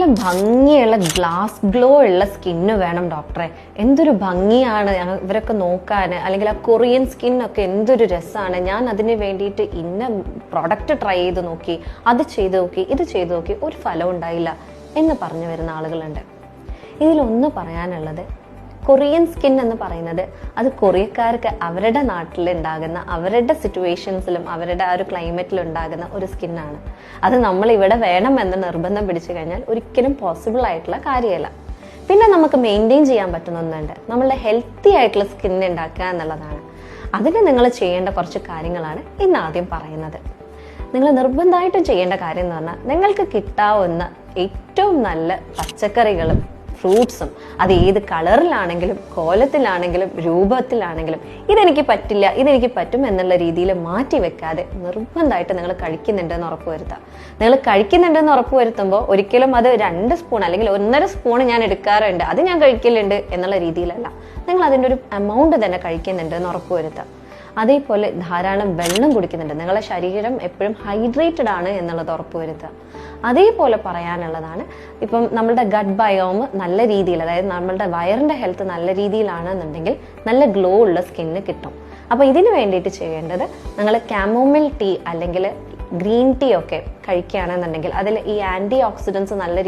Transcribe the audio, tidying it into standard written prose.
നല്ല ഭംഗിയുള്ള glass glow ഉള്ള സ്കിന്ന് വേണം ഡോക്ടറെ. എന്തൊരു ഭംഗിയാണ് ഇവരൊക്കെ നോക്കാൻ, അല്ലെങ്കിൽ ആ കൊറിയൻ സ്കിന്നൊക്കെ എന്തൊരു രസമാണ്. ഞാൻ അതിന് വേണ്ടിയിട്ട് ഇന്ന പ്രൊഡക്റ്റ് ട്രൈ ചെയ്ത് നോക്കി, അത് ചെയ്ത് നോക്കി, ഇത് ചെയ്ത് നോക്കി, ഒരു ഫലം ഉണ്ടായില്ല എന്ന് പറഞ്ഞു വരുന്ന ആളുകളുണ്ട്. ഇതിലൊന്ന് പറയാനുള്ളത്, കൊറിയൻ സ്കിൻ എന്ന് പറയുന്നത് അത് കൊറിയക്കാർക്ക് അവരുടെ നാട്ടിലുണ്ടാകുന്ന, അവരുടെ സിറ്റുവേഷൻസിലും അവരുടെ ആ ഒരു ക്ലൈമറ്റിലും ഉണ്ടാകുന്ന ഒരു സ്കിന്നാണ്. അത് നമ്മൾ ഇവിടെ വേണമെന്ന് നിർബന്ധം പിടിച്ചു കഴിഞ്ഞാൽ ഒരിക്കലും പോസിബിൾ ആയിട്ടുള്ള കാര്യമല്ല. പിന്നെ നമുക്ക് മെയിൻറ്റെയിൻ ചെയ്യാൻ പറ്റുന്ന ഒന്നുണ്ട്, നമ്മളുടെ ഹെൽത്തി ആയിട്ടുള്ള സ്കിൻ ഉണ്ടാക്കുക എന്നുള്ളതാണ്. അതിന് നിങ്ങൾ ചെയ്യേണ്ട കുറച്ച് കാര്യങ്ങളാണ് ഇന്ന് ആദ്യം പറയുന്നത്. നിങ്ങൾ നിർബന്ധമായിട്ടും ചെയ്യേണ്ട കാര്യം എന്ന് പറഞ്ഞാൽ, നിങ്ങൾക്ക് കിട്ടാവുന്ന ഏറ്റവും നല്ല പച്ചക്കറികളും ഫ്രൂട്ട്സും, അത് ഏത് കളറിലാണെങ്കിലും കോലത്തിലാണെങ്കിലും രൂപത്തിലാണെങ്കിലും, ഇതെനിക്ക് പറ്റില്ല ഇതെനിക്ക് പറ്റും എന്നുള്ള രീതിയിൽ മാറ്റി വെക്കാതെ നിർബന്ധമായിട്ട് നിങ്ങൾ കഴിക്കുന്നുണ്ടെന്ന് ഉറപ്പുവരുത്തുക. നിങ്ങൾ കഴിക്കുന്നുണ്ടെന്ന് ഉറപ്പുവരുത്തുമ്പോൾ ഒരിക്കലും അത് 2 സ്പൂൺ അല്ലെങ്കിൽ 1.5 സ്പൂൺ ഞാൻ എടുക്കാറുണ്ട്, അത് ഞാൻ കഴിക്കലുണ്ട് എന്നുള്ള രീതിയിലല്ല. നിങ്ങൾ അതിൻ്റെ ഒരു എമൗണ്ട് തന്നെ കഴിക്കുന്നുണ്ട് എന്ന് ഉറപ്പുവരുത്തുക. അതേപോലെ ധാരാളം വെള്ളം കുടിക്കുന്നുണ്ട്, നിങ്ങളുടെ ശരീരം എപ്പോഴും ഹൈഡ്രേറ്റഡ് ആണ് എന്നുള്ളത് ഉറപ്പുവരുത്തുക. അതേപോലെ പറയാനുള്ളതാണ്, ഇപ്പം നമ്മളുടെ ഗട്ട് ബയോം നല്ല രീതിയിൽ, അതായത് നമ്മളുടെ വയറിൻ്റെ ഹെൽത്ത് നല്ല രീതിയിലാണെന്നുണ്ടെങ്കിൽ നല്ല ഗ്ലോ ഉള്ള സ്കിന്ന് കിട്ടും. അപ്പോൾ ഇതിന് വേണ്ടിയിട്ട് ചെയ്യേണ്ടത്, നിങ്ങൾ കാമോമിൽ ടീ അല്ലെങ്കിൽ ഗ്രീൻ ടീ ഒക്കെ കഴിക്കുകയാണെന്നുണ്ടെങ്കിൽ അതിൽ ഈ ആൻറ്റി ഓക്സിഡൻസ് നല്ല